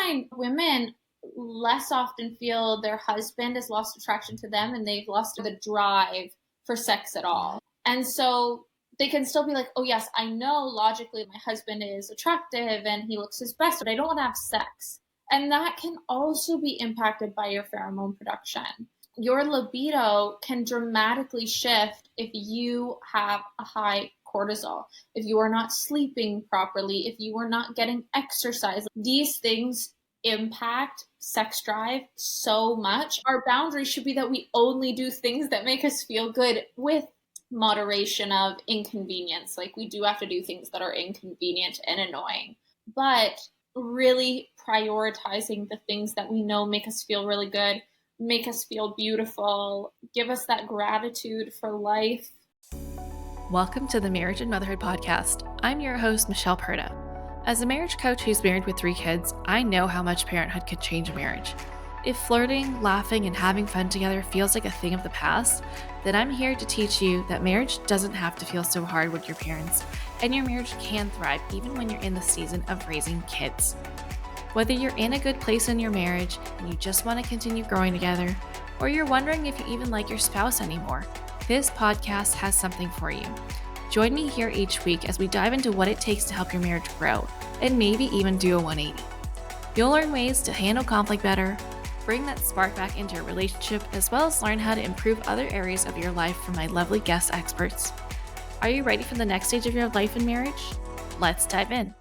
find women less often feel their husband has lost attraction to them and they've lost the drive for sex at all. And so they can still be like, oh yes, I know logically my husband is attractive and he looks his best, but I don't want to have sex. And that can also be impacted by your pheromone production. Your libido can dramatically shift if you have a high cortisol, if you are not sleeping properly, if you are not getting exercise. These things impact sex drive so much. Our boundary should be that we only do things that make us feel good, with moderation of inconvenience. Like, we do have to do things that are inconvenient and annoying, but really prioritizing the things that we know make us feel really good, make us feel beautiful, give us that gratitude for life. Welcome to the Marriage and Motherhood Podcast. I'm your host, Michelle Perda. As a marriage coach who's married with 3 kids, I know how much parenthood could change a marriage. If flirting, laughing, and having fun together feels like a thing of the past, then I'm here to teach you that marriage doesn't have to feel so hard with your parents, and your marriage can thrive even when you're in the season of raising kids. Whether you're in a good place in your marriage and you just want to continue growing together, or you're wondering if you even like your spouse anymore, this podcast has something for you. Join me here each week as we dive into what it takes to help your marriage grow, and maybe even do a 180. You'll learn ways to handle conflict better, bring that spark back into your relationship, as well as learn how to improve other areas of your life from my lovely guest experts. Are you ready for the next stage of your life and marriage? Let's dive in.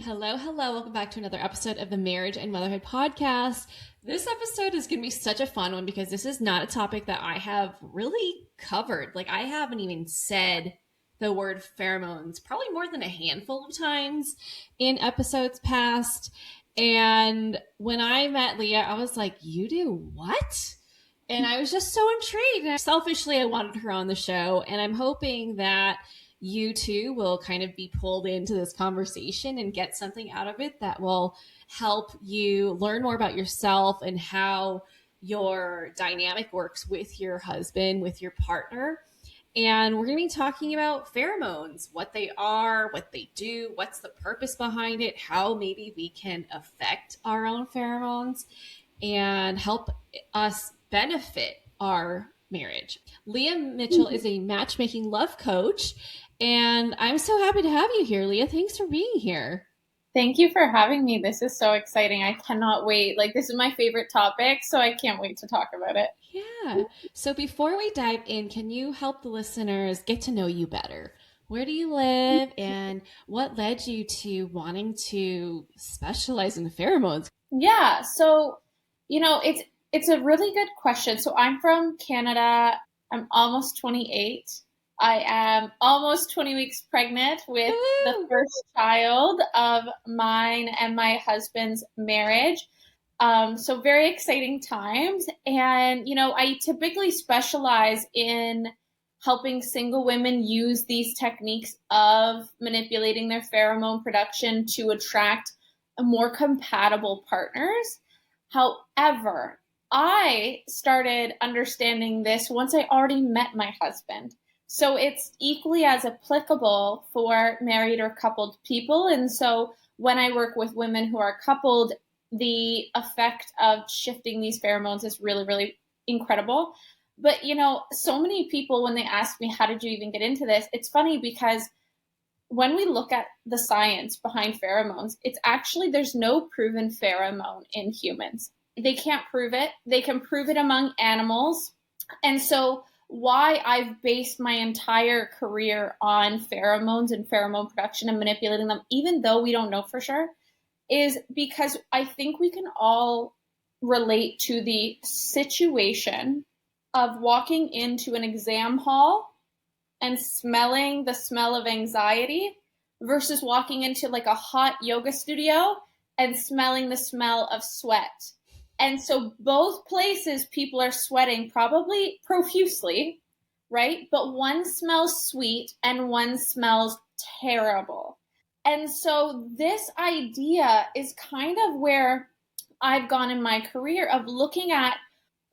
Hello. Welcome back to another episode of the Marriage and Motherhood Podcast. This episode is going to be such a fun one because this is not a topic that I have really covered. Like, I haven't even said the word pheromones probably more than a handful of times in episodes past. And when I met Leah, I was like, you do what? And I was just so intrigued. And selfishly, I wanted her on the show. And I'm hoping that you too will kind of be pulled into this conversation and get something out of it that will help you learn more about yourself and how your dynamic works with your husband, with your partner. And we're going to be talking about pheromones, what they are, what they do, what's the purpose behind it, how maybe we can affect our own pheromones and help us benefit our marriage. Leah Mitchell is a matchmaking love coach, and I'm so happy to have you here, Leah. Thanks for being here. Thank you for having me. This is so exciting. I cannot wait. Like, this is my favorite topic, so I can't wait to talk about it. Yeah. So before we dive in, can you help the listeners get to know you better? Where do you live and what led you to wanting to specialize in pheromones? Yeah. So, it's a really good question. So I'm from Canada. I'm almost 28. I am almost 20 weeks pregnant with the first child of mine and my husband's marriage. So very exciting times. And, I typically specialize in helping single women use these techniques of manipulating their pheromone production to attract more compatible partners. However, I started understanding this once I already met my husband. So it's equally as applicable for married or coupled people. And so when I work with women who are coupled, the effect of shifting these pheromones is really, really incredible. But, so many people, when they ask me, how did you even get into this? It's funny because when we look at the science behind pheromones, it's actually, there's no proven pheromone in humans. They can't prove it. They can prove it among animals. And so why I've based my entire career on pheromones and pheromone production and manipulating them, even though we don't know for sure, is because I think we can all relate to the situation of walking into an exam hall and smelling the smell of anxiety versus walking into like a hot yoga studio and smelling the smell of sweat. And so both places people are sweating probably profusely, right? But one smells sweet and one smells terrible. And so this idea is kind of where I've gone in my career of looking at,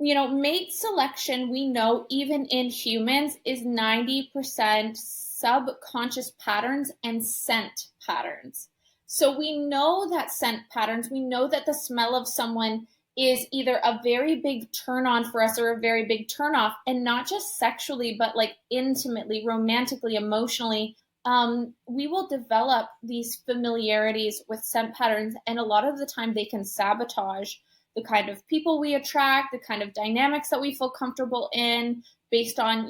mate selection, we know even in humans is 90% subconscious patterns and scent patterns. So we know that scent patterns, we know that the smell of someone is either a very big turn on for us or a very big turn off, and not just sexually, but like intimately, romantically, emotionally. We will develop these familiarities with scent patterns, and a lot of the time they can sabotage the kind of people we attract, the kind of dynamics that we feel comfortable in based on,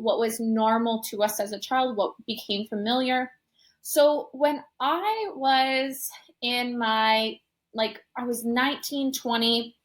what was normal to us as a child, what became familiar. So when I was in my, like, I was 19, 20,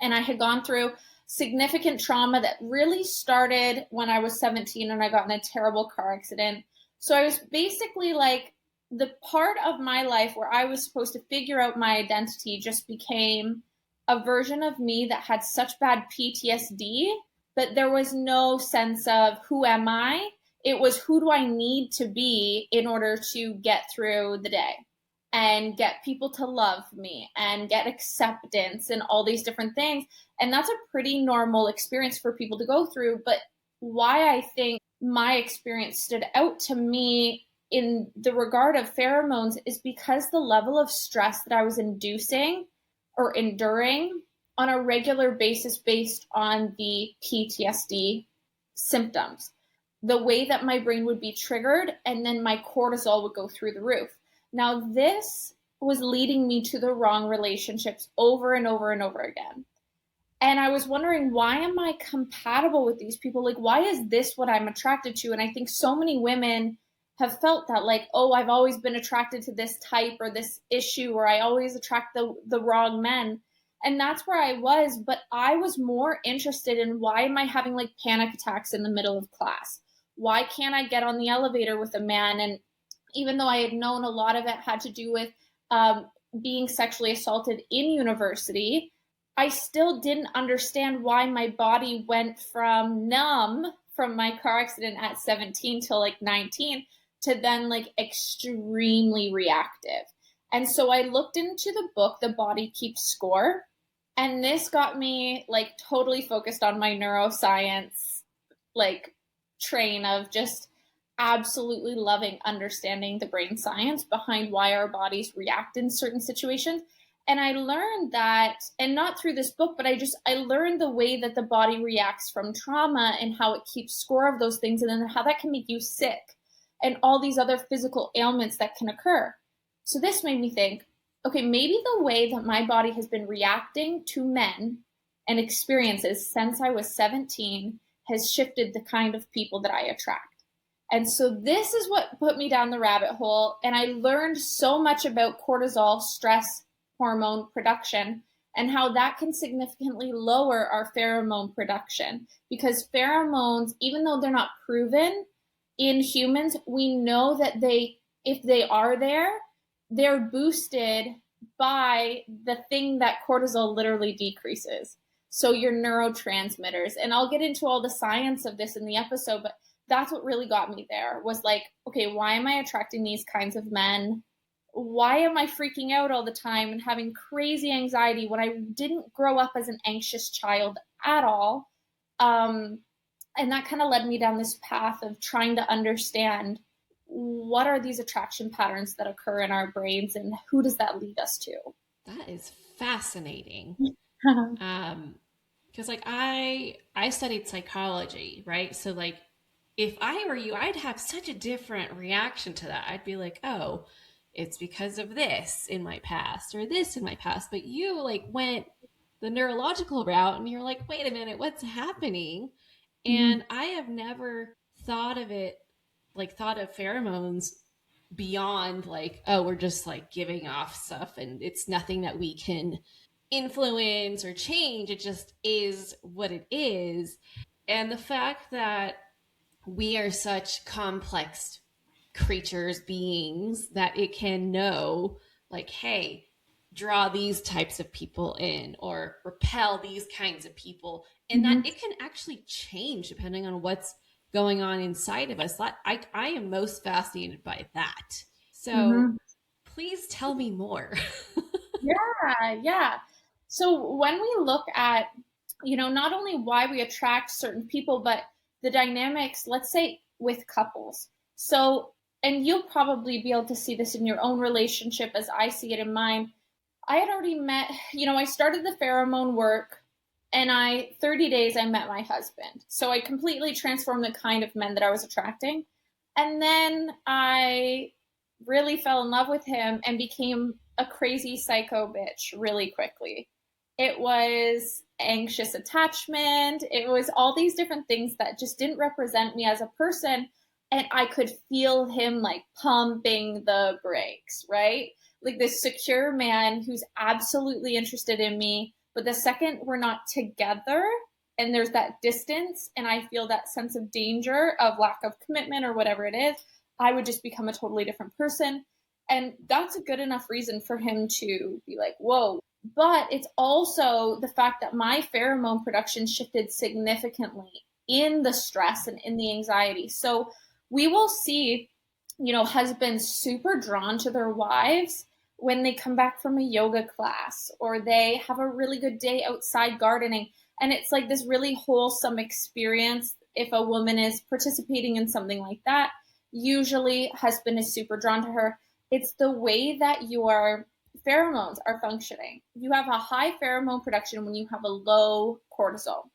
and I had gone through significant trauma that really started when I was 17 and I got in a terrible car accident. So I was basically like, the part of my life where I was supposed to figure out my identity just became a version of me that had such bad PTSD, but there was no sense of who am I? It was who do I need to be in order to get through the day and get people to love me and get acceptance and all these different things. And that's a pretty normal experience for people to go through. But why I think my experience stood out to me in the regard of pheromones is because the level of stress that I was inducing or enduring on a regular basis based on the PTSD symptoms. The way that my brain would be triggered, and then my cortisol would go through the roof. Now, this was leading me to the wrong relationships over and over and over again. And I was wondering, why am I compatible with these people? Like, why is this what I'm attracted to? And I think so many women have felt that, like, oh, I've always been attracted to this type or this issue, or I always attract the wrong men. And that's where I was. But I was more interested in, why am I having like panic attacks in the middle of class? Why can't I get on the elevator with a man? And even though I had known a lot of it had to do with being sexually assaulted in university, I still didn't understand why my body went from numb from my car accident at 17 till like 19 to then like extremely reactive. And so I looked into the book, The Body Keeps Score. And this got me like totally focused on my neuroscience, like train of just absolutely loving understanding the brain science behind why our bodies react in certain situations. And I learned that, and not through this book, but I learned the way that the body reacts from trauma and how it keeps score of those things, and then how that can make you sick and all these other physical ailments that can occur. So this made me think, okay, maybe the way that my body has been reacting to men and experiences since I was 17 has shifted the kind of people that I attract. And so this is what put me down the rabbit hole. And I learned so much about cortisol, stress hormone production, and how that can significantly lower our pheromone production. Because pheromones, even though they're not proven in humans, we know that if they are there, they're boosted by the thing that cortisol literally decreases. So your neurotransmitters. And I'll get into all the science of this in the episode, but that's what really got me there, was like, okay, why am I attracting these kinds of men? Why am I freaking out all the time and having crazy anxiety when I didn't grow up as an anxious child at all? And that kind of led me down this path of trying to understand, what are these attraction patterns that occur in our brains, and who does that lead us to? That is fascinating. Because like I studied psychology, right? So like if I were you, I'd have such a different reaction to that. I'd be like, oh, it's because of this in my past or this in my past. But you like went the neurological route and you're like, wait a minute, what's happening? And I have never thought of it, like thought of pheromones beyond like, oh, we're just like giving off stuff and it's nothing that we can influence or change. It just is what it is. And the fact that we are such complex creatures, beings, that it can know, like, hey, draw these types of people in or repel these kinds of people, and that it can actually change depending on what's going on inside of us. I am most fascinated by that. So please tell me more. Yeah. So when we look at, not only why we attract certain people, but the dynamics, let's say with couples. So and you'll probably be able to see this in your own relationship as I see it in mine. I had already met, I started the pheromone work, and 30 days I met my husband. So I completely transformed the kind of men that I was attracting. And then I really fell in love with him and became a crazy psycho bitch really quickly. It was anxious attachment. It was all these different things that just didn't represent me as a person. And I could feel him like pumping the brakes, right? Like this secure man who's absolutely interested in me. But the second we're not together and there's that distance and I feel that sense of danger of lack of commitment or whatever it is, I would just become a totally different person. And that's a good enough reason for him to be like, whoa. But it's also the fact that my pheromone production shifted significantly in the stress and in the anxiety. So we will see, husbands super drawn to their wives when they come back from a yoga class or they have a really good day outside gardening. And it's like this really wholesome experience. If a woman is participating in something like that, usually husband is super drawn to her. It's the way that your pheromones are functioning. You have a high pheromone production when you have a low cortisol.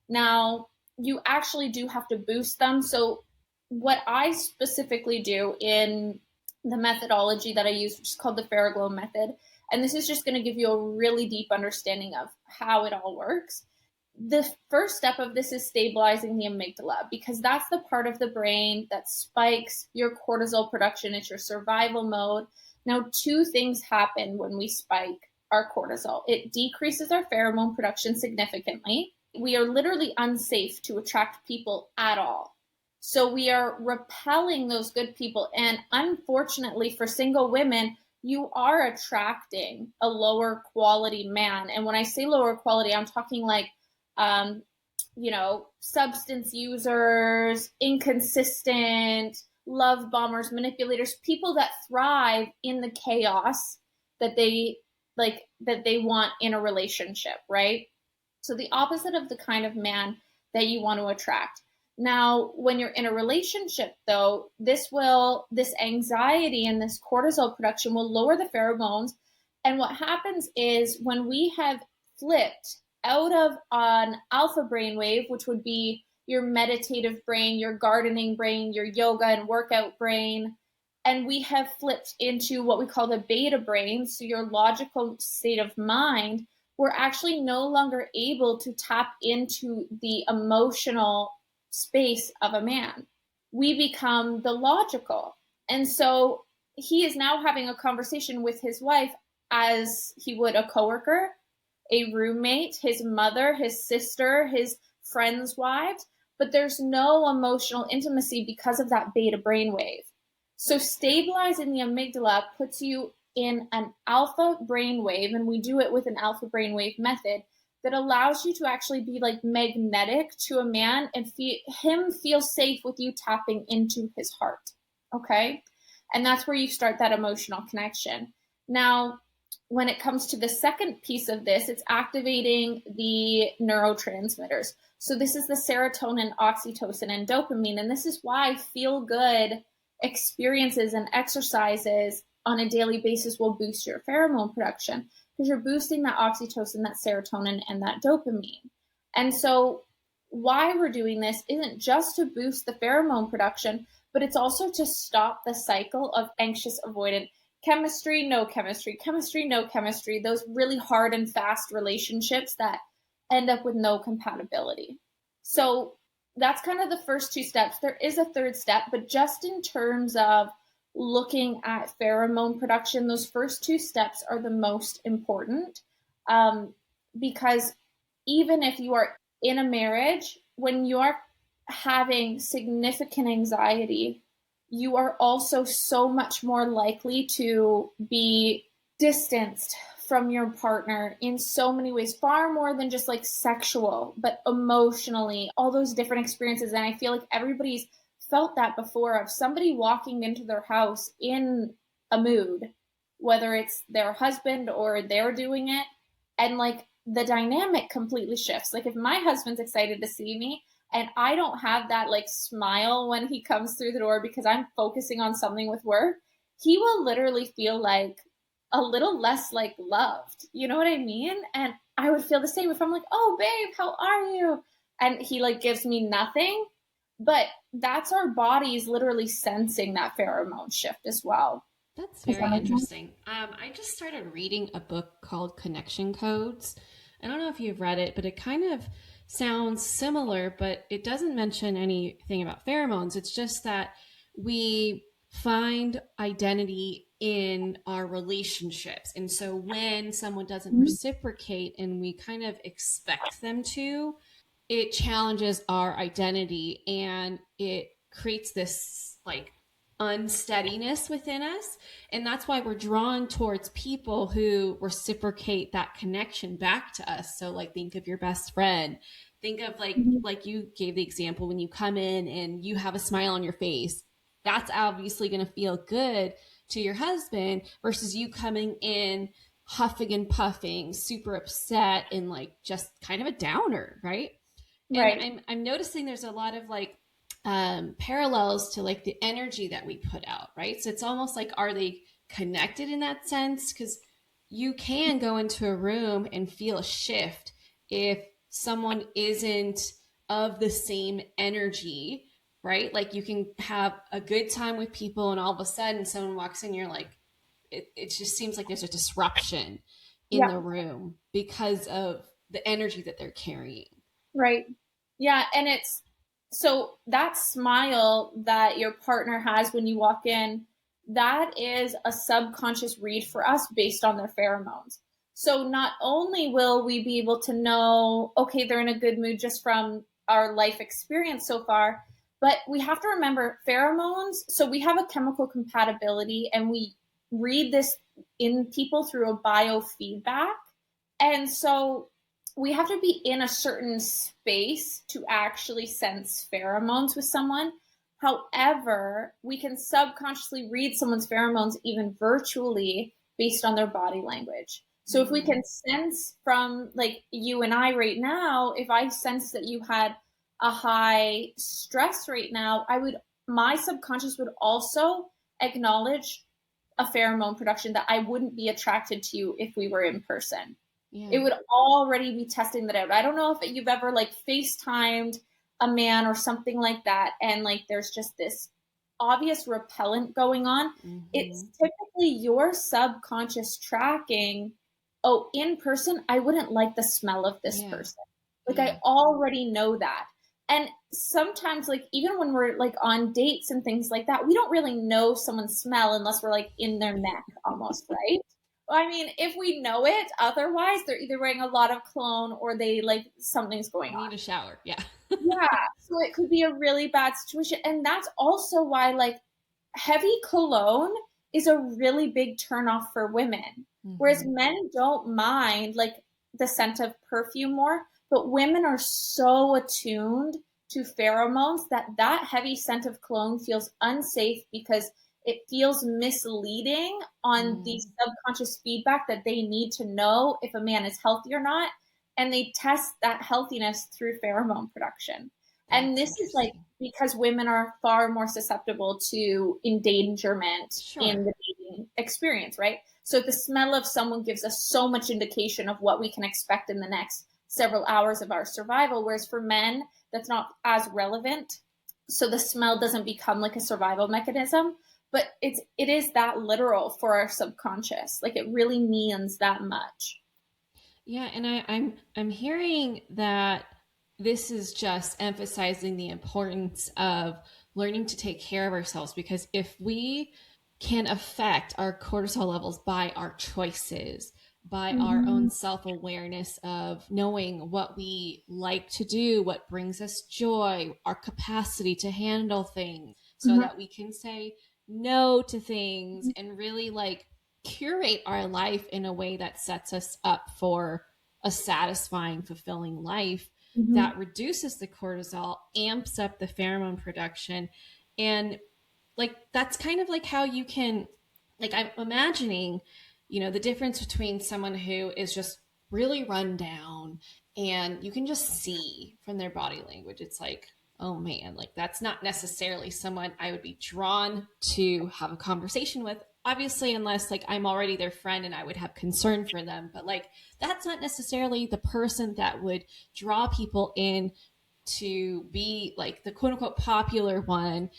Now, you actually do have to boost them. So what I specifically do in the methodology that I use, which is called the PheroGlow Method, and this is just going to give you a really deep understanding of how it all works. The first step of this is stabilizing the amygdala, because that's the part of the brain that spikes your cortisol production. It's your survival mode. Now, two things happen when we spike our cortisol. It decreases our pheromone production significantly. We are literally unsafe to attract people at all. So we are repelling those good people. And unfortunately for single women, you are attracting a lower quality man. And when I say lower quality, I'm talking like, substance users, inconsistent, love bombers, manipulators, people that thrive in the chaos that they want in a relationship, right? So the opposite of the kind of man that you want to attract. Now, when you're in a relationship, though, this anxiety and this cortisol production will lower the pheromones. And what happens is when we have flipped out of an alpha brainwave, which would be your meditative brain, your gardening brain, your yoga and workout brain, and we have flipped into what we call the beta brain, so your logical state of mind, we're actually no longer able to tap into the emotional space of a man. We become the logical. And so he is now having a conversation with his wife as he would a coworker, a roommate, his mother, his sister, his friends' wives, but there's no emotional intimacy because of that beta brainwave. So stabilizing the amygdala puts you in an alpha brainwave, and we do it with an alpha brainwave method that allows you to actually be like magnetic to a man and feel safe with you tapping into his heart. Okay. And that's where you start that emotional connection. Now, when it comes to the second piece of this, it's activating the neurotransmitters. So this is the serotonin, oxytocin, and dopamine. And this is why feel good experiences and exercises on a daily basis will boost your pheromone production, because you're boosting that oxytocin, that serotonin, and that dopamine. And so why we're doing this isn't just to boost the pheromone production, but it's also to stop the cycle of anxious-avoidant chemistry, no chemistry, chemistry, no chemistry, those really hard and fast relationships that end up with no compatibility. So that's kind of the first two steps. There is a third step, but just in terms of looking at pheromone production, those first two steps are the most important, because even if you are in a marriage, when you are having significant anxiety, you are also so much more likely to be distanced from your partner in so many ways, far more than just like sexual, but emotionally, all those different experiences. And I feel like everybody's felt that before, of somebody walking into their house in a mood, whether it's their husband or they're doing it, and like the dynamic completely shifts. Like if my husband's excited to see me, and I don't have that like smile when he comes through the door because I'm focusing on something with work, he will literally feel like a little less like loved. You know what I mean? And I would feel the same if I'm like, "Oh, babe, how are you?" And he like gives me nothing. But that's our bodies literally sensing that pheromone shift as well. That's Does very that make sense? interesting. I just started reading a book called Connection Codes. I don't know if you've read it, but it kind of sounds similar, but it doesn't mention anything about pheromones. It's just that we find identity in our relationships. And so when someone doesn't Mhm. reciprocate and we kind of expect them to, it challenges our identity and it creates this like unsteadiness within us, and that's why we're drawn towards people who reciprocate that connection back to us. So like think of your best friend, think of Mhm. like you gave the example when you come in and you have a smile on your face, that's obviously going to feel good to your husband versus you coming in huffing and puffing, super upset and like just kind of a downer, right? And Right. I'm noticing there's a lot of like parallels to like the energy that we put out, right? So it's almost like, are they connected in that sense? Because you can go into a room and feel a shift if someone isn't of the same energy, right? Like you can have a good time with people and all of a sudden someone walks in, you're like, it just seems like there's a disruption in Yeah. the room because of the energy that they're carrying. Right. Yeah. And it's so that smile that your partner has when you walk in, that is a subconscious read for us based on their pheromones. So not only will we be able to know, okay, they're in a good mood just from our life experience so far, but we have to remember pheromones. So we have a chemical compatibility and we read this in people through a biofeedback. And so we have to be in a certain space to actually sense pheromones with someone. However, we can subconsciously read someone's pheromones even virtually based on their body language. So if we Mm. can sense from like you and I right now, if I sense that you had a high stress right now, my subconscious would also acknowledge a pheromone production that I wouldn't be attracted to you if we were in person. It Yeah. would already be testing that out. I don't know if you've ever like FaceTimed a man or something like that, and like there's just this obvious repellent going on. It's Mm-hmm. typically your subconscious tracking, oh, in person, I wouldn't like the smell of this Yeah. person. Like Yeah. I already know that. And sometimes, like, even when we're like on dates and things like that, we don't really know someone's smell unless we're like in their neck almost, right? I mean, if we know it, otherwise they're either wearing a lot of cologne or they like something's going Need on. a shower. Yeah. Yeah, so it could be a really bad situation. And that's also why like heavy cologne is a really big turnoff for women. Whereas Mm-hmm. men don't mind like the scent of perfume more, but women are so attuned to pheromones that that heavy scent of cologne feels unsafe because it feels misleading on the Mm. subconscious feedback that they need to know if a man is healthy or not. And they test that healthiness through pheromone production. And That's this is like interesting. because women are far more susceptible to endangerment in Sure. the dating experience, right? So the smell of someone gives us so much indication of what we can expect in the next several hours of our survival, whereas for men, that's not as relevant. So the smell doesn't become like a survival mechanism, but it is that literal for our subconscious. Like it really means that much. Yeah, and I'm hearing that this is just emphasizing the importance of learning to take care of ourselves because if we can affect our cortisol levels by our choices, by our own Mm-hmm. self-awareness of knowing what we like to do, what brings us joy, our capacity to handle things so Mm-hmm. that we can say no to things and really like curate our life in a way that sets us up for a satisfying, fulfilling life Mm-hmm. that reduces the cortisol, amps up the pheromone production. And like that's kind of like how you can, like, I'm imagining, the difference between someone who is just really run down, and you can just see from their body language, it's like, oh man, like that's not necessarily someone I would be drawn to have a conversation with. Obviously, unless like I'm already their friend and I would have concern for them, but like that's not necessarily the person that would draw people in to be like the quote unquote popular one.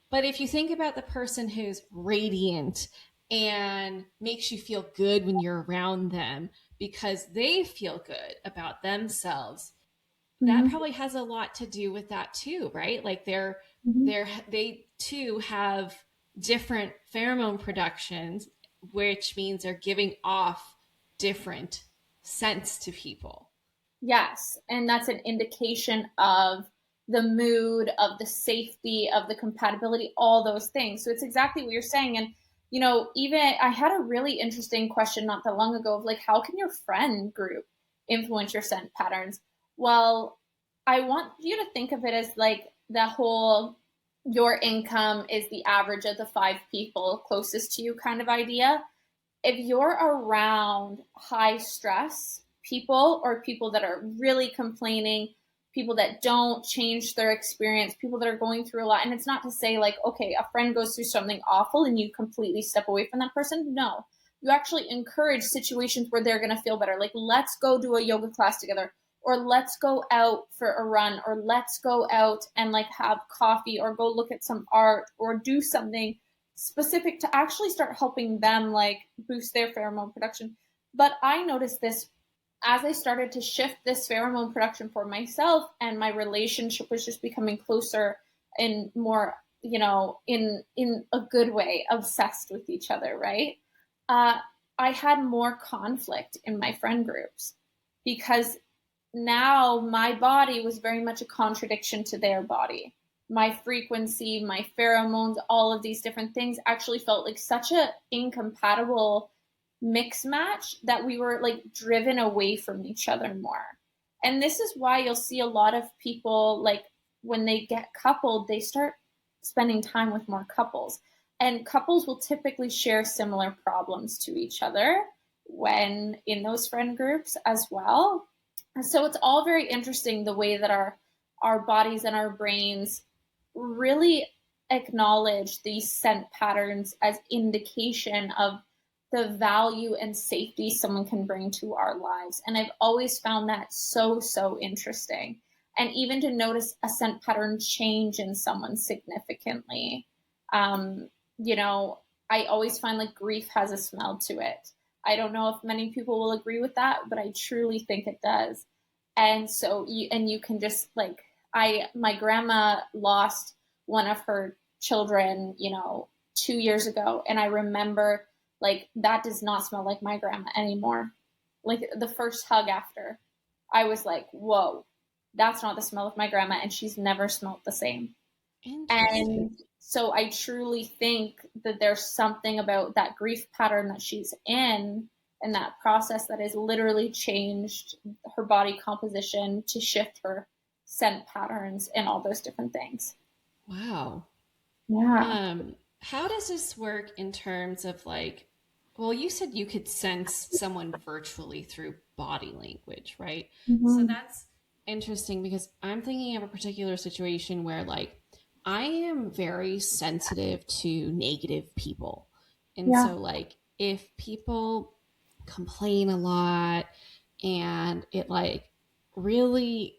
But if you think about the person who's radiant and makes you feel good when you're around them because they feel good about themselves, that Mm-hmm. probably has a lot to do with that too, right? Like Mm-hmm. they too have different pheromone productions, which means they're giving off different scents to people. Yes, and that's an indication of the mood, of the safety, of the compatibility, all those things. So it's exactly what you're saying. And, even I had a really interesting question not that long ago of like, how can your friend group influence your scent patterns? Well, I want you to think of it as like the whole your income is the average of the five people closest to you kind of idea. If you're around high stress people or people that are really complaining, people that don't change their experience, people that are going through a lot, and it's not to say like, okay, a friend goes through something awful and you completely step away from that person. No, you actually encourage situations where they're going to feel better. Like, let's go do a yoga class together, or let's go out for a run, or let's go out and like have coffee, or go look at some art, or do something specific to actually start helping them like boost their pheromone production. But I noticed this as I started to shift this pheromone production for myself, and my relationship was just becoming closer and more, in a good way, obsessed with each other, right? Uh, I had more conflict in my friend groups because now my body was very much a contradiction to their body. My frequency, my pheromones, all of these different things actually felt like such a incompatible mix match that we were like driven away from each other more. And this is why you'll see a lot of people like when they get coupled, they start spending time with more couples. And couples will typically share similar problems to each other when in those friend groups as well. So it's all very interesting the way that our bodies and our brains really acknowledge these scent patterns as indication of the value and safety someone can bring to our lives. And I've always found that so interesting. And even to notice a scent pattern change in someone significantly. Um, you know, I always find like grief has a smell to it. I don't know if many people will agree with that, but I truly think it does. And so you can just like my grandma lost one of her children, 2 years ago, and I remember like that does not smell like my grandma anymore. Like the first hug after, I was like, whoa, that's not the smell of my grandma, and she's never smelled the same. Interesting. And so I truly think that there's something about that grief pattern that she's in and that process that has literally changed her body composition to shift her scent patterns and all those different things. Wow. Yeah. How does this work in terms of like, well, you said you could sense someone virtually through body language, right? So Mm-hmm. that's interesting because I'm thinking of a particular situation where like I am very sensitive to negative people. And Yeah. so like if people complain a lot and it like really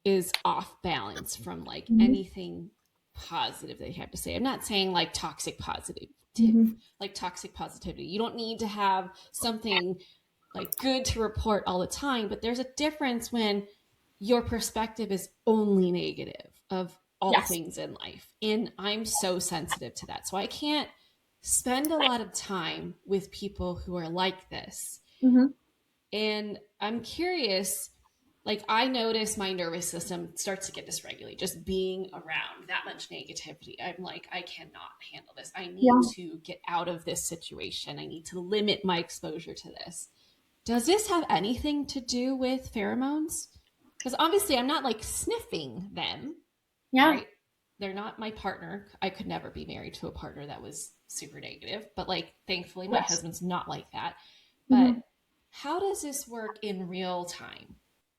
is off balance from like Mm-hmm. anything positive they have to say. I'm not saying like Mm-hmm. toxic positivity. You don't need to have something like good to report all the time, but there's a difference when your perspective is only negative of all Yes. things in life. And I'm so sensitive to that. So I can't spend a lot of time with people who are like this. Mm-hmm. And I'm curious, like I notice my nervous system starts to get dysregulated just being around that much negativity. I'm like, I cannot handle this. I need Yeah. to get out of this situation. I need to limit my exposure to this. Does this have anything to do with pheromones? Because obviously I'm not like sniffing them, Yeah. right? They're not my partner. I could never be married to a partner that was super negative, but like thankfully my Yes. husband's not like that. But Mm-hmm. How does this work in real time?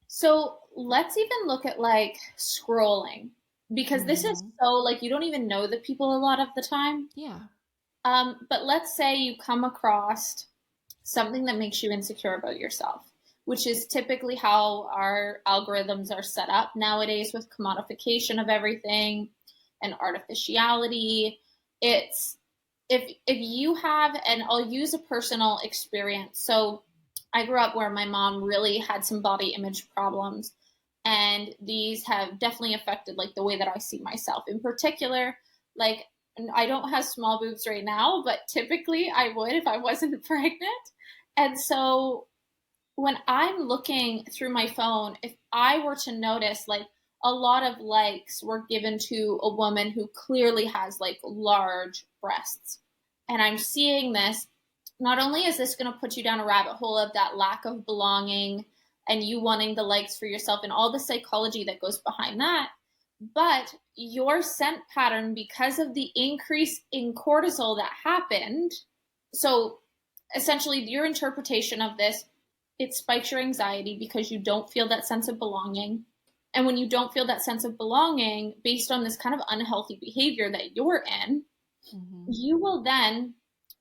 So let's even look at like scrolling, because this is Mm-hmm. so like you don't even know the people a lot of the time. Yeah. But let's say you come across something that makes you insecure about yourself, which is typically how our algorithms are set up nowadays with commodification of everything and artificiality. It's if you have, and I'll use a personal experience. So I grew up where my mom really had some body image problems, and these have definitely affected like the way that I see myself. In particular, like I don't have small boobs right now, but typically I would if I wasn't pregnant. And so when I'm looking through my phone, if I were to notice like a lot of likes were given to a woman who clearly has like large breasts, and I'm seeing this, not only is this going to put you down a rabbit hole of that lack of belonging and you wanting the likes for yourself and all the psychology that goes behind that, but your scent pattern, because of the increase in cortisol that happened, so essentially your interpretation of this, it spikes your anxiety because you don't feel that sense of belonging. And when you don't feel that sense of belonging based on this kind of unhealthy behavior that you're in, Mm-hmm. you will then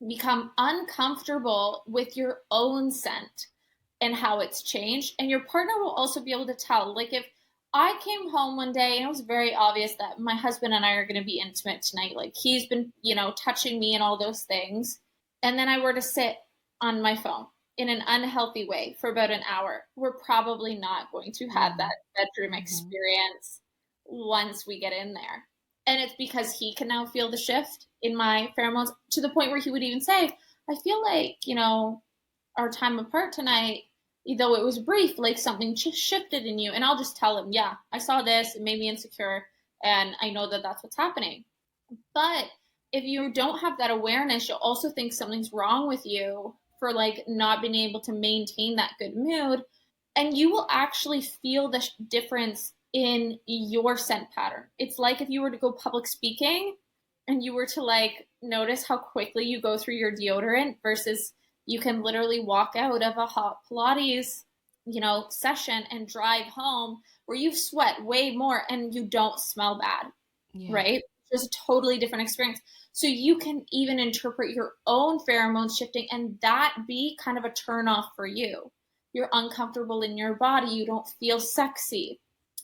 become uncomfortable with your own scent and how it's changed. And your partner will also be able to tell. Like if I came home one day and it was very obvious that my husband and I are going to be intimate tonight, like he's been, touching me and all those things, and then I were to sit on my phone in an unhealthy way for about an hour, we're probably not going to have that bedroom Mm-hmm. experience once we get in there. And it's because he can now feel the shift in my pheromones to the point where he would even say, I feel like, our time apart tonight, though it was brief, like something shifted in you. And I'll just tell him, yeah, I saw this, it made me insecure, and I know that that's what's happening. But if you don't have that awareness, you'll also think something's wrong with you for like not being able to maintain that good mood. And you will actually feel the difference in your scent pattern. It's like if you were to go public speaking and you were to like notice how quickly you go through your deodorant versus you can literally walk out of a hot Pilates, session and drive home where you've sweat way more and you don't smell bad, Yeah. right? It's just a totally different experience. So you can even interpret your own pheromones shifting and that be kind of a turn off for you. You're uncomfortable in your body, you don't feel sexy.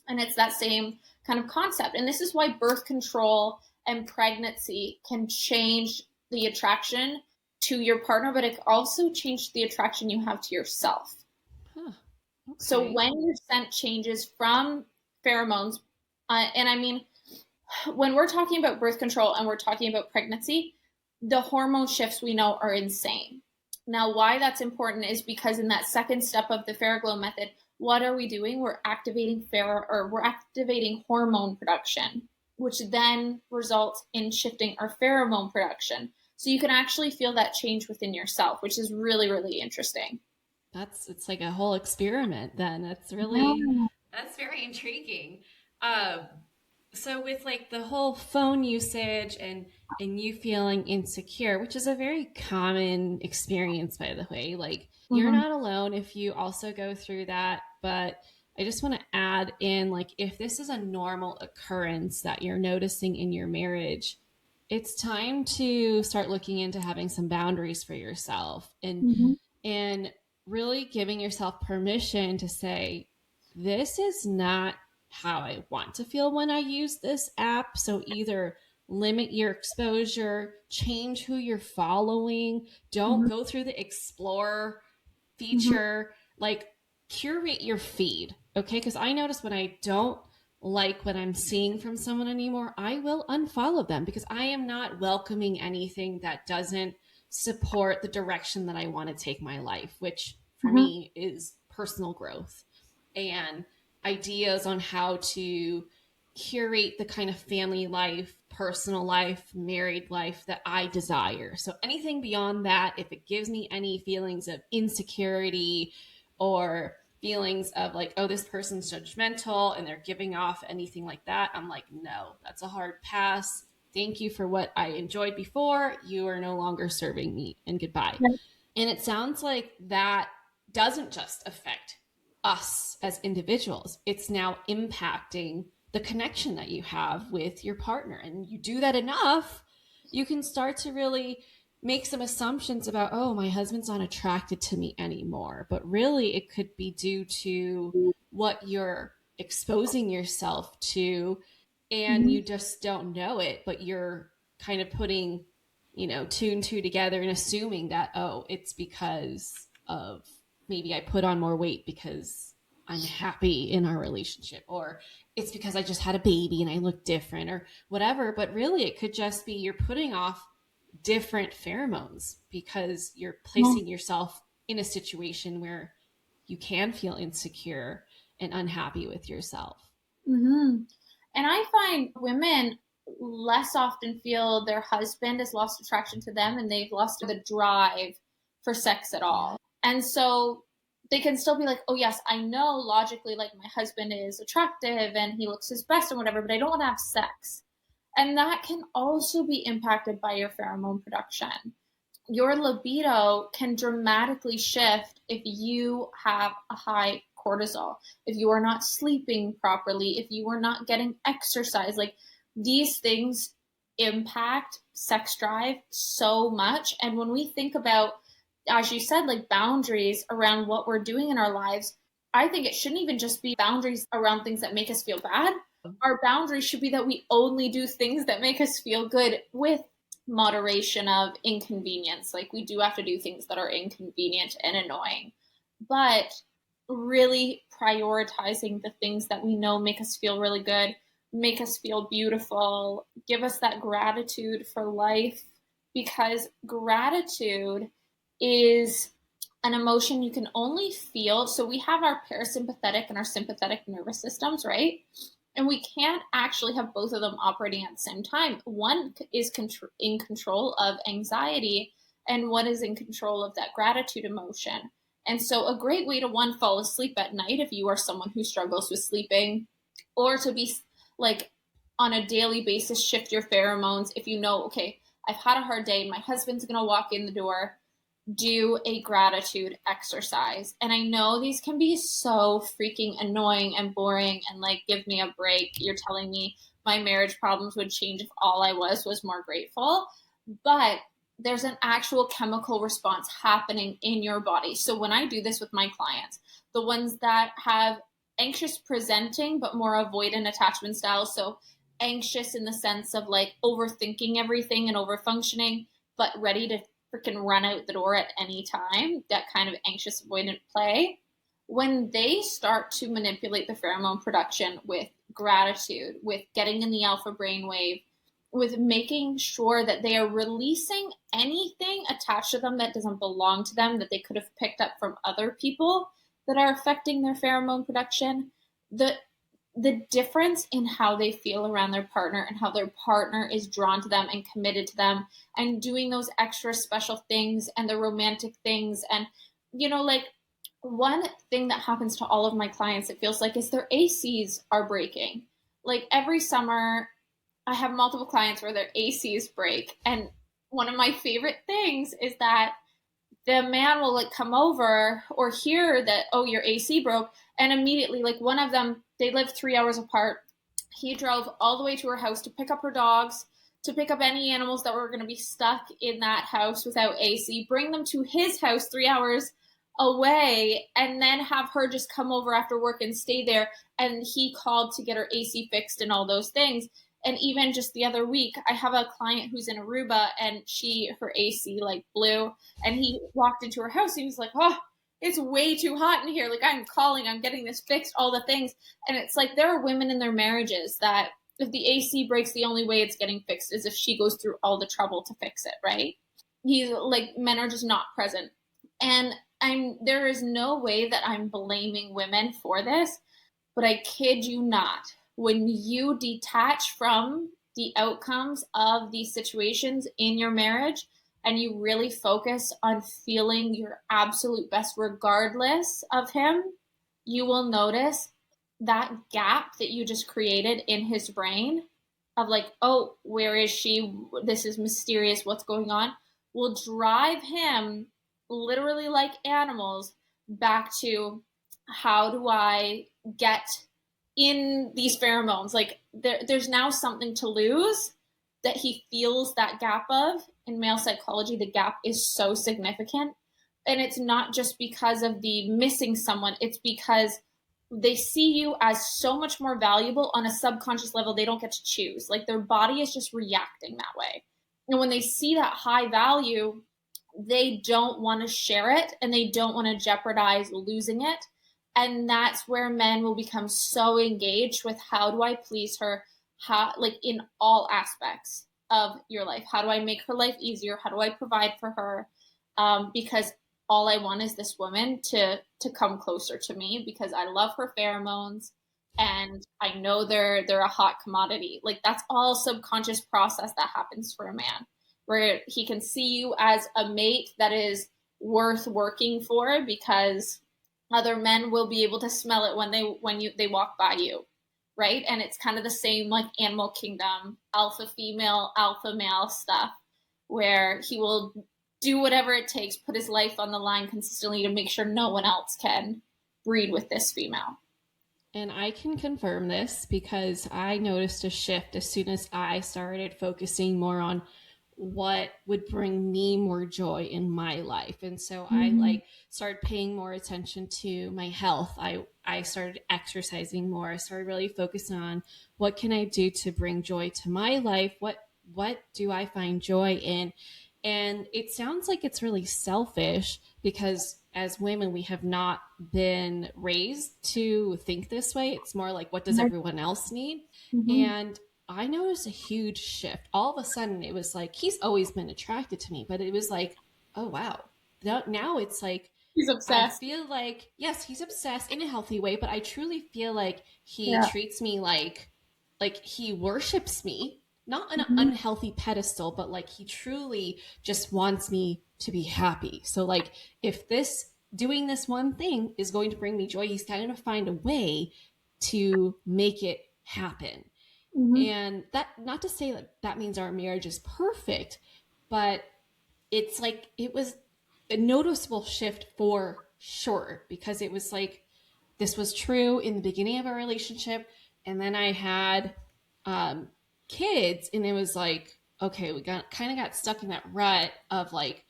And it's that same kind of concept. And this is why birth control and pregnancy can change the attraction to your partner, but it can also change the attraction you have to yourself. Huh. So Okay. when your scent changes from pheromones, and I mean, when we're talking about birth control and we're talking about pregnancy, the hormone shifts we know are insane. Now, why that's important is because in that second step of the PheroGlow method, what are we doing? We're activating we're activating hormone production, which then results in shifting our pheromone production. So you can actually feel that change within yourself, which is really, really interesting. It's like a whole experiment then. Yeah. That's very intriguing. Um, so with like the whole phone usage and you feeling insecure, which is a very common experience by the way, like you're Mm-hmm. not alone if you also go through that, but I just want to add in like if this is a normal occurrence that you're noticing in your marriage, it's time to start looking into having some boundaries for yourself Mm-hmm. and really giving yourself permission to say, this is not how I want to feel when I use this app. So either limit your exposure, change who you're following, don't Mm-hmm. go through the explore Mm-hmm. feature, like curate your feed. Okay. Because I notice when I don't like what I'm seeing from someone anymore, I will unfollow them because I am not welcoming anything that doesn't support the direction that I want to take my life, which for Mm-hmm. me is personal growth and ideas on how to curate the kind of family life, personal life, married life that I desire. So anything beyond that, if it gives me any feelings of insecurity or feelings of like, oh, this person's judgmental and they're giving off anything like that, I'm like, no, that's a hard pass. Thank you for what I enjoyed before. You are no longer serving me and goodbye. And it sounds like that doesn't just affect us as individuals, it's now impacting the connection that you have with your partner. And you do that enough, you can start to really make some assumptions about, oh, my husband's not attracted to me anymore. But really, it could be due to what you're exposing yourself to, and Mm-hmm. you just don't know it, but you're kind of putting, two and two together and assuming that, oh, it's because of maybe I put on more weight because I'm happy in our relationship, or it's because I just had a baby and I look different, or whatever. But really, it could just be you're putting off different pheromones because you're placing yourself in a situation where you can feel insecure and unhappy with yourself. Mm-hmm. And I find women less often feel their husband has lost attraction to them and they've lost the drive for sex at Yeah. all. And so they can still be like, oh, yes, I know logically, like my husband is attractive and he looks his best and whatever, but I don't want to have sex. And that can also be impacted by your pheromone production. Your libido can dramatically shift if you have a high cortisol, if you are not sleeping properly, if you are not getting exercise. Like these things impact sex drive so much. And when we think about, as you said, like boundaries around what we're doing in our lives, I think it shouldn't even just be boundaries around things that make us feel bad. Our boundaries should be that we only do things that make us feel good, with moderation of inconvenience. Like we do have to do things that are inconvenient and annoying, but really prioritizing the things that we know make us feel really good, make us feel beautiful, give us that gratitude for life, because gratitude is an emotion you can only feel. So we have our parasympathetic and our sympathetic nervous systems, right? And we can't actually have both of them operating at the same time. One is in control of anxiety, and one is in control of that gratitude emotion. And so, a great way to one, fall asleep at night if you are someone who struggles with sleeping, or to be like on a daily basis, shift your pheromones. If you know, okay, I've had a hard day, my husband's going to walk in the door, do a gratitude exercise. And I know these can be so freaking annoying and boring and like, give me a break. You're telling me my marriage problems would change if all I was more grateful. But there's an actual chemical response happening in your body. So when I do this with my clients, the ones that have anxious presenting but more avoidant attachment styles, so anxious in the sense of like overthinking everything and overfunctioning, but ready to freaking run out the door at any time, that kind of anxious avoidant play, when they start to manipulate the pheromone production with gratitude, with getting in the alpha brainwave, with making sure that they are releasing anything attached to them that doesn't belong to them, that they could have picked up from other people that are affecting their pheromone production, the difference in how they feel around their partner and how their partner is drawn to them and committed to them and doing those extra special things and the romantic things. And, like one thing that happens to all of my clients, it feels like, is their ACs are breaking. Like every summer, I have multiple clients where their ACs break. And one of my favorite things is that the man will like come over or hear that, oh, your AC broke, and immediately, like one of them, they live 3 hours apart. He drove all the way to her house to pick up her dogs, to pick up any animals that were going to be stuck in that house without AC, bring them to his house 3 hours away, and then have her just come over after work and stay there. And he called to get her AC fixed and all those things. And even just the other week, I have a client who's in Aruba, and her AC like blew, and he walked into her house and he was like, oh, it's way too hot in here. Like, I'm getting this fixed, all the things. And it's like, there are women in their marriages that if the AC breaks, the only way it's getting fixed is if she goes through all the trouble to fix it, right? He's like, men are just not present. And there is no way that I'm blaming women for this, but I kid you not, when you detach from the outcomes of these situations in your marriage and you really focus on feeling your absolute best regardless of him, you will notice that gap that you just created in his brain of like, oh, where is she? This is mysterious. What's going on? Will drive him literally like animals back to how do I get in these pheromones? Like there's now something to lose that he feels that gap of. In male psychology, the gap is so significant. And it's not just because of the missing someone, it's because they see you as so much more valuable on a subconscious level. They don't get to choose. Like their body is just reacting that way. And when they see that high value, they don't want to share it and they don't want to jeopardize losing it. And that's where men will become so engaged with how do I please her, how, like in all aspects of your life. How do I make her life easier? How do I provide for her? Because all I want is this woman to come closer to me because I love her pheromones and I know they're a hot commodity. Like that's all subconscious process that happens for a man, where he can see you as a mate that is worth working for because other men will be able to smell it when they walk by you, right? And it's kind of the same like animal kingdom, alpha female, alpha male stuff, where he will do whatever it takes, put his life on the line consistently to make sure no one else can breed with this female. And I can confirm this because I noticed a shift as soon as I started focusing more on what would bring me more joy in my life. And so I Mm-hmm. started paying more attention to my health. I started exercising more. I started really focusing on what can I do to bring joy to my life? What do I find joy in? And it sounds like it's really selfish because as women, we have not been raised to think this way. It's more like, what does everyone else need? Mm-hmm. And I noticed a huge shift. All of a sudden, it was like, he's always been attracted to me, but it was like, oh, wow. Now it's like, He's I obsessed. feel like, yes, he's obsessed in a healthy way, but I truly feel like he Yeah. treats me like he worships me, not on an Mm-hmm. unhealthy pedestal, but like he truly just wants me to be happy. So like if this doing this one thing is going to bring me joy, he's going to find a way to make it happen. Mm-hmm. And that, not to say that that means our marriage is perfect, but it's like it was a noticeable shift for sure because it was like this was true in the beginning of our relationship, and then I had um, kids, and it was like okay, we got stuck in that rut of like,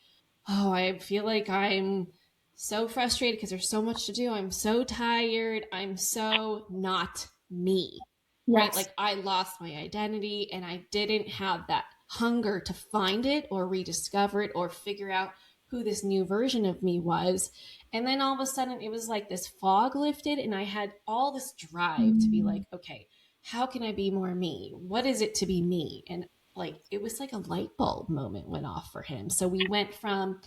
oh, I feel like I'm so frustrated because there's so much to do. I'm so tired. I'm so not me, right? Yes. Like I lost my identity and I didn't have that hunger to find it or rediscover it or figure out who this new version of me was. And then all of a sudden it was like this fog lifted and I had all this drive to be Mm-hmm. like, okay, how can I be more me? What is it to be me? And like it was like a light bulb moment went off for him. So we went from,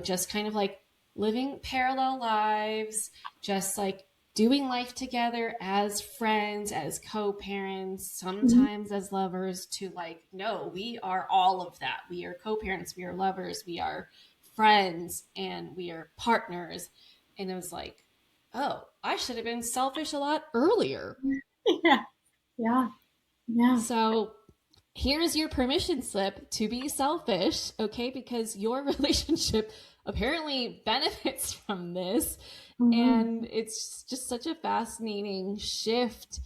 just kind of like living parallel lives, just like doing life together as friends, as co-parents, sometimes as lovers, to like, no, we are all of that. We are co-parents, we are lovers, we are friends, and we are partners. And it was like, oh, I should have been selfish a lot earlier. Yeah. Yeah. Yeah. So here's your permission slip to be selfish, okay? Because your relationship apparently benefits from this. Mm-hmm. And it's just such a fascinating shift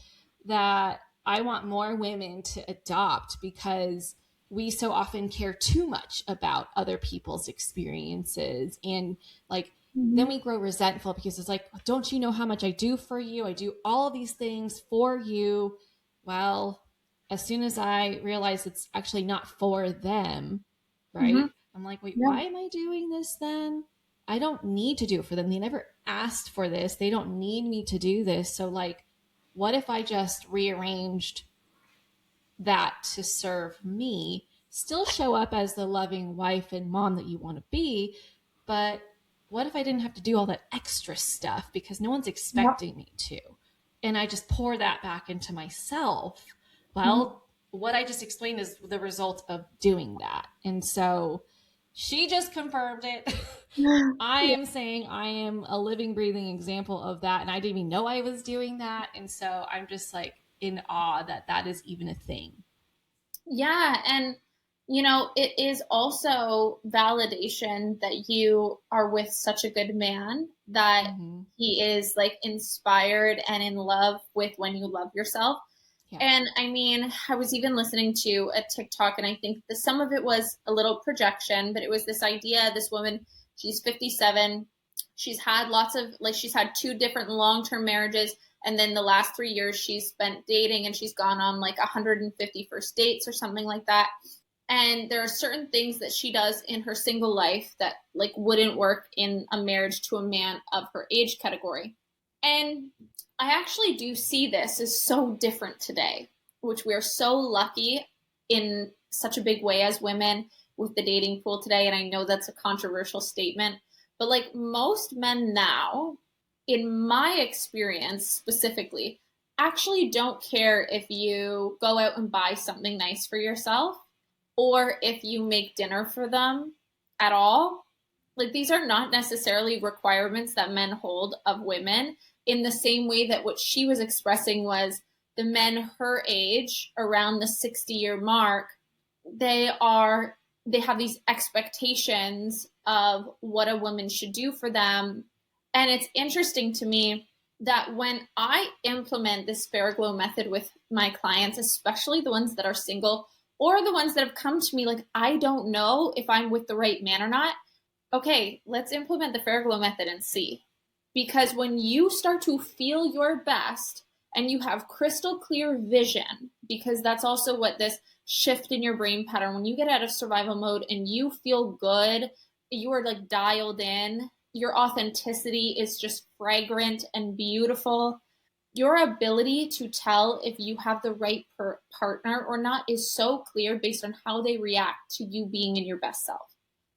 that I want more women to adopt because we so often care too much about other people's experiences. And like, Mm-hmm. then we grow resentful because it's like, don't you know how much I do for you? I do all of these things for you. Well, as soon as I realize it's actually not for them, Mm-hmm. right? I'm like, wait, Yeah. why am I doing this then? I don't need to do it for them. They never asked for this. They don't need me to do this. So, like, what if I just rearranged that to serve me, still show up as the loving wife and mom that you want to be, but what if I didn't have to do all that extra stuff because no one's Yep. expecting me to? And I just pour that back into myself. Mm-hmm. Well, what I just explained is the result of doing that. And so she just confirmed it. I Yeah. am saying I am a living, breathing example of that. And I didn't even know I was doing that. And so I'm just like in awe that that is even a thing. Yeah. And it is also validation that you are with such a good man, that Mm-hmm. he is like inspired and in love with when you love yourself. Yeah. And I mean, I was even listening to a TikTok, and I think some of it was a little projection, but it was this idea, this woman, she's 57. She's had she's had two different long term marriages. And then the last 3 years she's spent dating, and she's gone on like 150 first dates or something like that. And there are certain things that she does in her single life that like wouldn't work in a marriage to a man of her age category. And I actually do see this as so different today, which we are so lucky in such a big way as women with the dating pool today. And I know that's a controversial statement, but like most men now, in my experience specifically, actually don't care if you go out and buy something nice for yourself or if you make dinner for them at all. Like these are not necessarily requirements that men hold of women, in the same way that what she was expressing was the men her age around the 60-year mark, they have these expectations of what a woman should do for them. And it's interesting to me that when I implement this PheroGlow method with my clients, especially the ones that are single or the ones that have come to me like, I don't know if I'm with the right man or not. Okay, let's implement the PheroGlow method and see. Because when you start to feel your best and you have crystal clear vision, because that's also what this shift in your brain pattern, when you get out of survival mode and you feel good, you are like dialed in, your authenticity is just fragrant and beautiful. Your ability to tell if you have the right partner or not is so clear based on how they react to you being in your best self,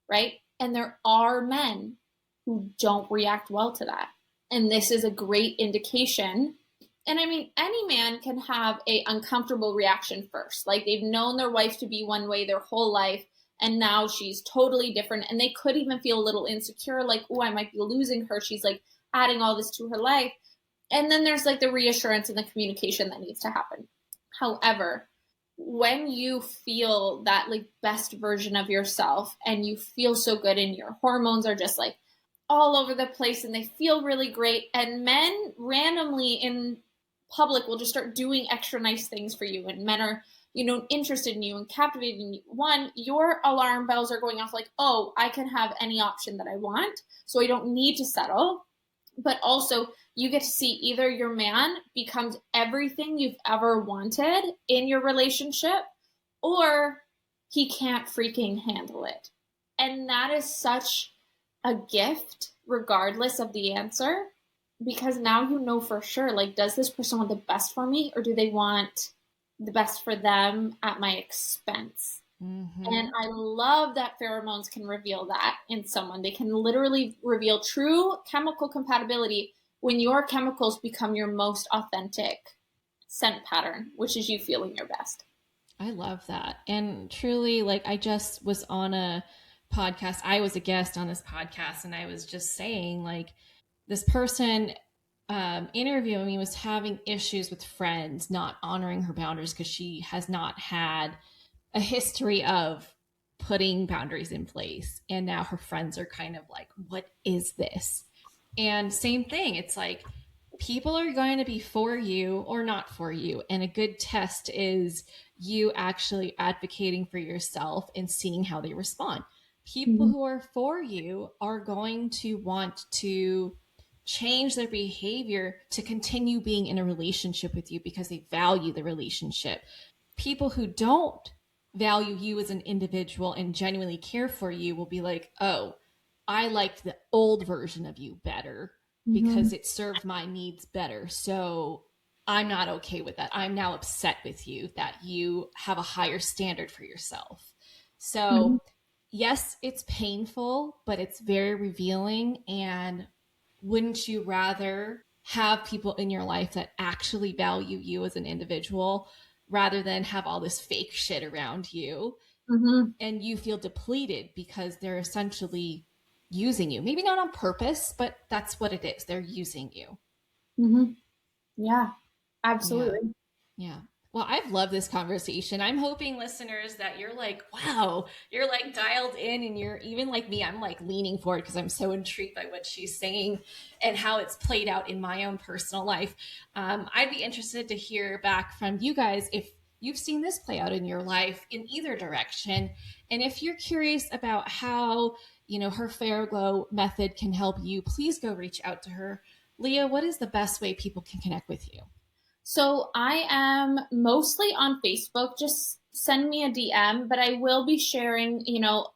right? And there are men who don't react well to that. And this is a great indication. And I mean, any man can have a uncomfortable reaction first. Like they've known their wife to be one way their whole life, and now she's totally different. And they could even feel a little insecure, like, oh, I might be losing her. She's like adding all this to her life. And then there's like the reassurance and the communication that needs to happen. However, when you feel that like best version of yourself and you feel so good and your hormones are just like all over the place and they feel really great, and men randomly in public will just start doing extra nice things for you, and men are interested in you and captivating you, one, your alarm bells are going off like, oh, I can have any option that I want, so I don't need to settle. But also you get to see either your man becomes everything you've ever wanted in your relationship, or he can't freaking handle it. And that is such a gift, regardless of the answer, because now you know for sure, like, does this person want the best for me, or do they want the best for them at my expense? Mm-hmm. And I love that pheromones can reveal that in someone. They can literally reveal true chemical compatibility when your chemicals become your most authentic scent pattern, which is you feeling your best. I love that. And truly, like, I just was on a podcast. I was a guest on this podcast, and I was just saying, like, this person interviewing me was having issues with friends not honoring her boundaries because she has not had a history of putting boundaries in place. And now her friends are kind of like, what is this? And same thing. It's like people are going to be for you or not for you. And a good test is you actually advocating for yourself and seeing how they respond. People Mm-hmm. who are for you are going to want to change their behavior to continue being in a relationship with you because they value the relationship. People who don't value you as an individual and genuinely care for you will be like, oh, I liked the old version of you better Mm-hmm. because it served my needs better. So I'm not okay with that. I'm now upset with you that you have a higher standard for yourself. Mm-hmm. So, yes, it's painful, but it's very revealing. And wouldn't you rather have people in your life that actually value you as an individual rather than have all this fake shit around you Mm-hmm. and you feel depleted because they're essentially using you? Maybe not on purpose, but that's what it is. They're using you. Mm-hmm. Yeah, Yeah. absolutely. Yeah. Well, I've loved this conversation. I'm hoping, listeners, that you're like, wow, you're like dialed in, and you're even like me. I'm like leaning forward because I'm so intrigued by what she's saying and how it's played out in my own personal life. I'd be interested to hear back from you guys if you've seen this play out in your life in either direction. And if you're curious about how, her PheroGlow method can help you, please go reach out to her. Leah, what is the best way people can connect with you? So I am mostly on Facebook. Just send me a DM, but I will be sharing,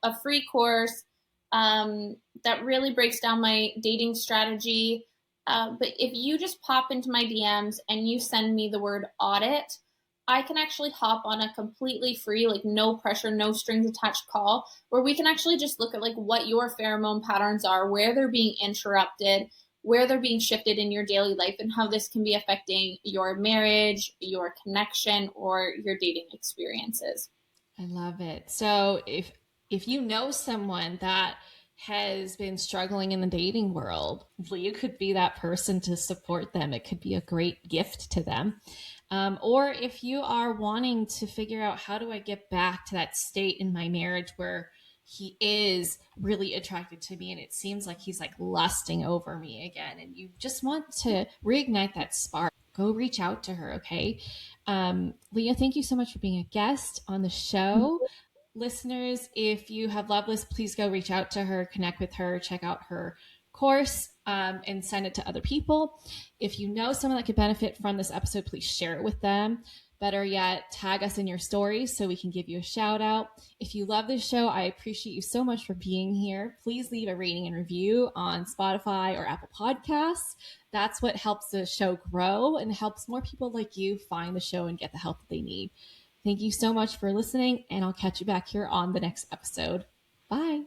a free course that really breaks down my dating strategy. But if you just pop into my DMs and you send me the word audit, I can actually hop on a completely free, like no pressure, no strings attached call where we can actually just look at like what your pheromone patterns are, where they're being interrupted, where they're being shifted in your daily life, and how this can be affecting your marriage, your connection, or your dating experiences. I love it. So if you know someone that has been struggling in the dating world, Leah could be that person to support them. It could be a great gift to them. Or if you are wanting to figure out, how do I get back to that state in my marriage where he is really attracted to me and it seems like he's like lusting over me again, and you just want to reignite that spark, go reach out to her. Okay. Leah, thank you so much for being a guest on the show. Listeners, if you have loved this, please go reach out to her, connect with her, check out her course, and send it to other people. If you know someone that could benefit from this episode, please share it with them. Better yet, tag us in your stories so we can give you a shout out. If you love this show, I appreciate you so much for being here. Please leave a rating and review on Spotify or Apple Podcasts. That's what helps the show grow and helps more people like you find the show and get the help that they need. Thank you so much for listening, and I'll catch you back here on the next episode. Bye.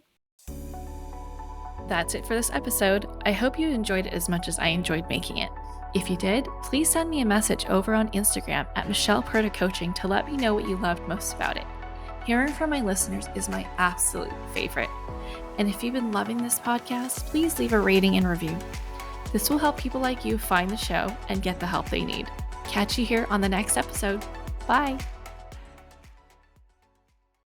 That's it for this episode. I hope you enjoyed it as much as I enjoyed making it. If you did, please send me a message over on Instagram at Michelle Perta Coaching to let me know what you loved most about it. Hearing from my listeners is my absolute favorite. And if you've been loving this podcast, please leave a rating and review. This will help people like you find the show and get the help they need. Catch you here on the next episode. Bye.